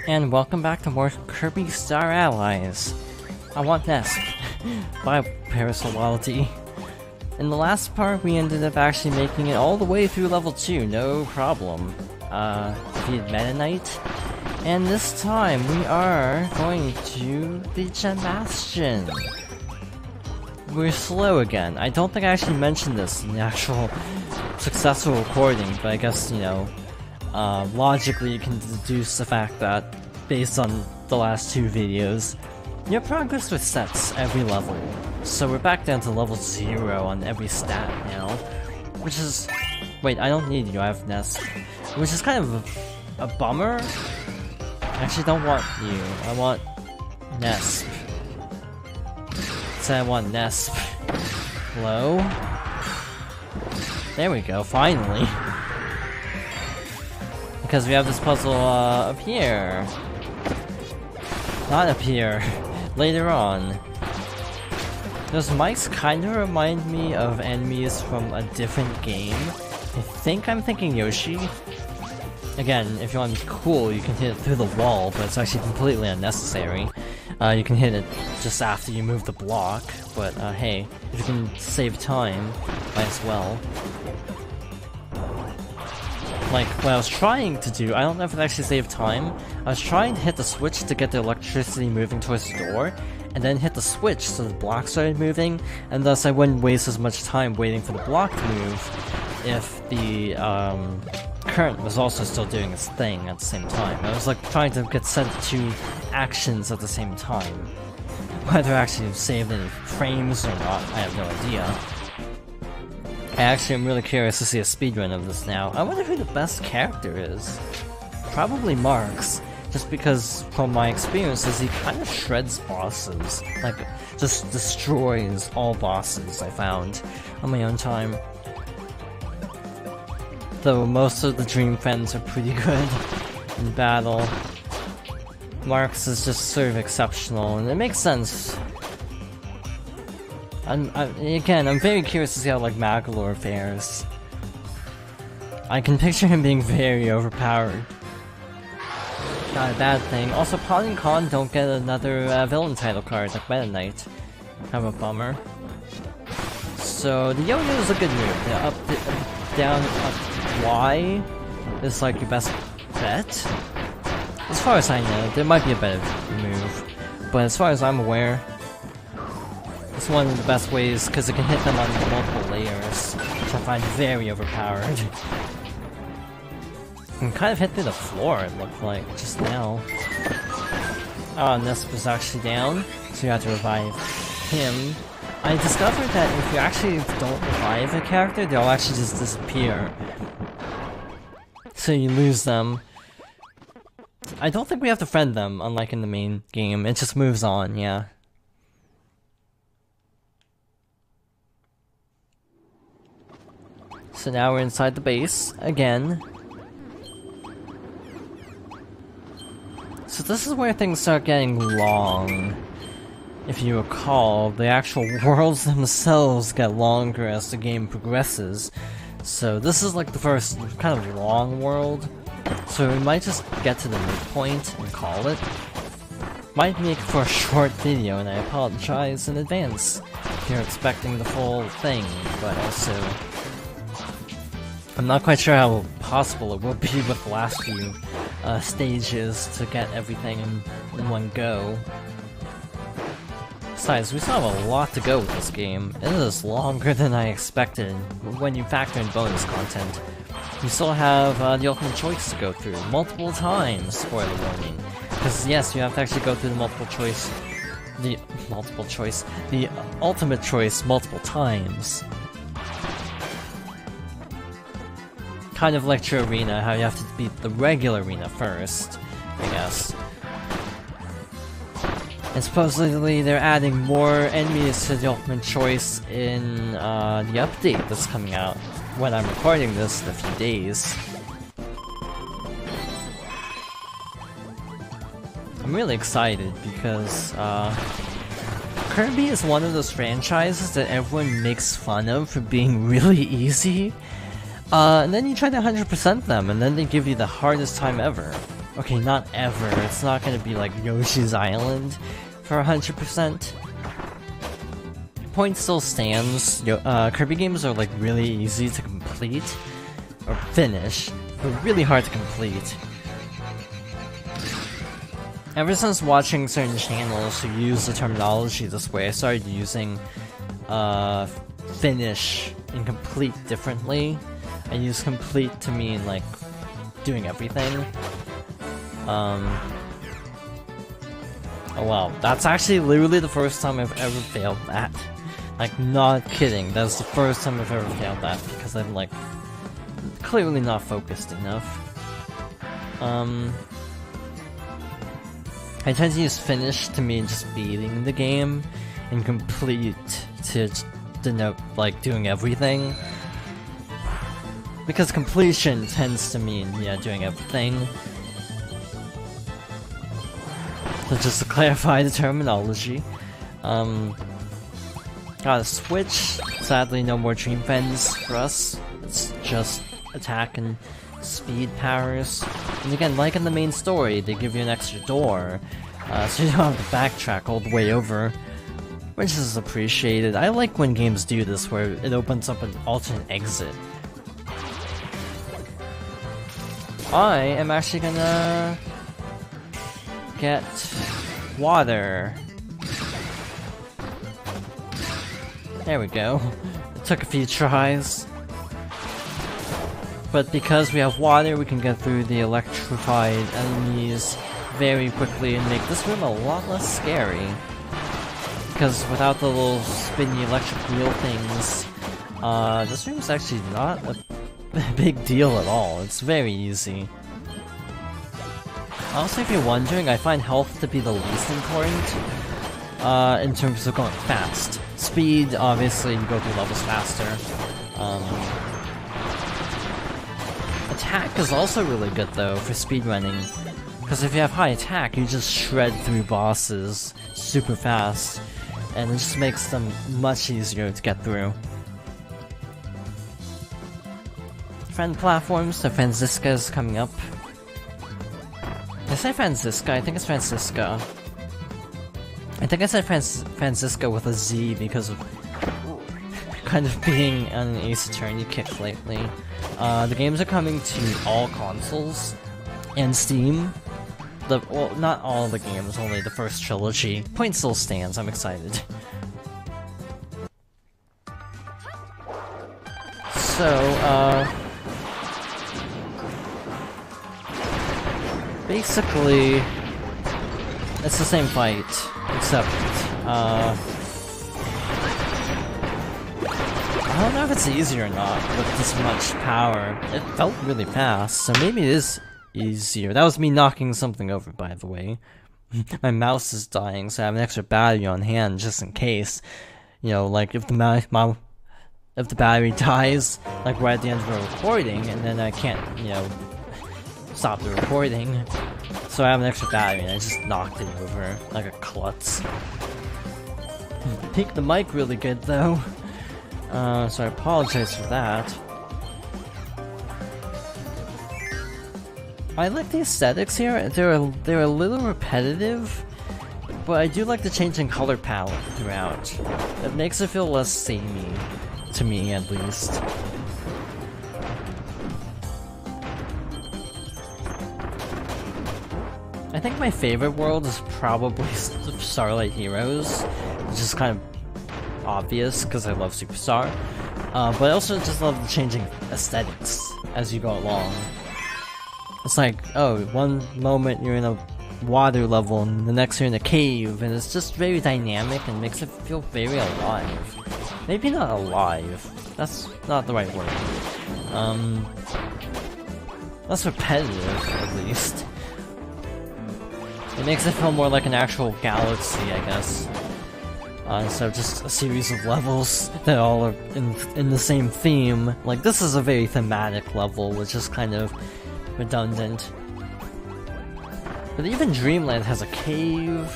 And welcome back to more Kirby Star Allies. I want Nest. Bye, Parasolidity. In the last part, we ended up actually making it all the way through level 2, no problem. Defeated Meta Knight. And this time, we are going to the Gem Bastion. We're slow again. I don't think I actually mentioned this in the actual successful recording, but I guess, you know, logically you can deduce the fact that, based on the last two videos, your progress with sets every level. So we're back down to level 0 on every stat now, which is... Wait, I don't need you, I have Nest. Which is kind of a bummer. I actually don't want you, I want Nesp. I want Nesp. Hello? There we go, finally. Because we have this puzzle up here. Not up here. Later on. Those mics kinda remind me of enemies from a different game. I think I'm thinking Yoshi. Again, if you want to be cool, you can hit it through the wall, but it's actually completely unnecessary. You can hit it just after you move the block, but hey, if you can save time, might as well. Like, what I was trying to do, I don't know if it actually saved time, I was trying to hit the switch to get the electricity moving towards the door, and then hit the switch so the block started moving, and thus I wouldn't waste as much time waiting for the block to move if the current was also still doing its thing at the same time. I was like trying to get sent two actions at the same time. Whether I actually saved any frames or not, I have no idea. I actually am really curious to see a speedrun of this now. I wonder who the best character is. Probably Marks, just because from my experiences he kind of shreds bosses. Like, just destroys all bosses I found on my own time. Though most of the Dream Friends are pretty good in battle. Marks is just sort of exceptional, and it makes sense. Again, I'm very curious to see how, like, Magalore fares. I can picture him being very overpowered. Not a bad thing. Also, Pawn and Con don't get another villain title card like Meta Knight. Kind of a bummer. So, the yo-yo is a good move. The up, down, up, Y is like your best bet. As far as I know, there might be a better move. But as far as I'm aware, it's one of the best ways because it can hit them on multiple layers, which I find very overpowered. And kind of hit through the floor, it looked like, just now. Oh, Nesp is actually down, so you have to revive him. I discovered that if you actually don't revive a character, they'll actually just disappear. So you lose them. I don't think we have to friend them, unlike in the main game. It just moves on, yeah. So now we're inside the base, again. So this is where things start getting long. If you recall, the actual worlds themselves get longer as the game progresses. So this is like the first kind of long world. So we might just get to the midpoint and call it. Might make for a short video, and I apologize in advance if you're expecting the full thing, but also I'm not quite sure how possible it will be with the last few stages to get everything in one go. Besides, we still have a lot to go with this game. It is longer than I expected when you factor in bonus content. We still have the ultimate choice to go through multiple times, spoiler warning. Because yes, you have to actually go through the ultimate choice multiple times. Kind of like your arena, how you have to beat the regular arena first, I guess. And supposedly they're adding more enemies to the ultimate choice in the update that's coming out when I'm recording this in a few days. I'm really excited because Kirby is one of those franchises that everyone makes fun of for being really easy. And then you try to 100% them, and then they give you the hardest time ever. Okay, not ever. It's not gonna be like Yoshi's Island for 100%. Point still stands. Kirby games are like really easy to complete or finish, but really hard to complete. Ever since watching certain channels who use the terminology this way, I started using finish and complete differently. I use complete to mean like doing everything. Oh wow, that's actually literally the first time I've ever failed that. Like, not kidding, that's the first time I've ever failed that, because I'm like, clearly not focused enough. I tend to use finish to mean just beating the game, and complete to denote, like, doing everything. Because completion tends to mean, yeah, doing everything. So just to clarify the terminology, got a switch. Sadly, no more Dream Fens for us. It's just attack and speed powers. And again, like in the main story, they give you an extra door, so you don't have to backtrack all the way over, which is appreciated. I like when games do this, where it opens up an alternate exit. I am actually gonna get water. There we go. It took a few tries. But because we have water, we can get through the electrified enemies very quickly and make this room a lot less scary. Because without the little spinny electric wheel things, this room's actually not a big deal at all. It's very easy. Also, if you're wondering, I find health to be the least important in terms of going fast. Speed, obviously, you go through levels faster. Attack is also really good though for speedrunning, because if you have high attack, you just shred through bosses super fast, and it just makes them much easier to get through. Friend platforms, so Franziska is coming up. Did I say Franziska? I think it's Franziska. I think I said Franziska with a Z because of kind of being on an Ace Attorney kick lately. The games are coming to all consoles and Steam. Well, not all the games, only the first trilogy. Point still stands, I'm excited. So, basically, it's the same fight, except, I don't know if it's easy or not with this much power. It felt really fast, so maybe it is easier. That was me knocking something over, by the way. My mouse is dying, so I have an extra battery on hand just in case. You know, like if the battery dies, like right at the end of the recording, and then I can't, you know, stop the recording. So I have an extra battery, and I just knocked it over like a klutz. Peaked the mic really good though. So I apologize for that. I like the aesthetics here. They're a little repetitive, but I do like the change in color palette throughout. It makes it feel less samey, to me at least. I think my favorite world is probably Starlight Heroes, which is kind of obvious because I love Superstar, but I also just love the changing aesthetics as you go along. It's like, oh, one moment you're in a water level and the next you're in a cave, and it's just very dynamic and makes it feel very alive. Maybe not alive, that's not the right word. Less repetitive, at least. It makes it feel more like an actual galaxy, I guess. So just a series of levels that all are in the same theme. Like, this is a very thematic level, which is kind of redundant. But even Dreamland has a cave,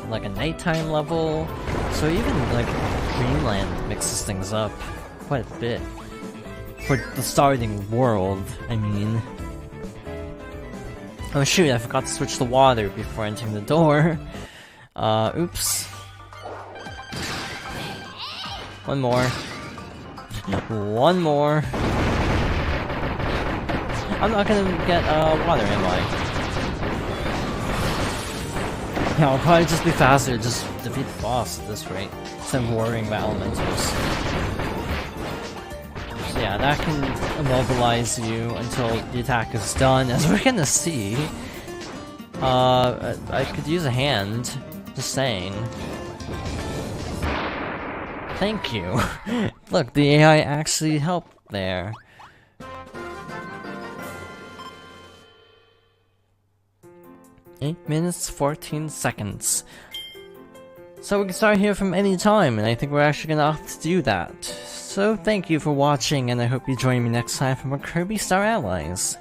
like a nighttime level, so even like Dreamland mixes things up quite a bit. For the starting world, I mean. Oh shoot, I forgot to switch the water before entering the door. Oops. One more. One more. I'm not gonna get, water, am I? Yeah, I'll probably just be faster, just defeat the boss at this rate, instead of worrying about elementals. So yeah, that can immobilize you until the attack is done, as we're gonna see. I could use a hand, just saying. Thank you. Look, the AI actually helped there. Eight minutes, 14 seconds. So we can start here from any time, and I think we're actually gonna opt to do that. So thank you for watching, and I hope you join me next time for more Kirby Star Allies.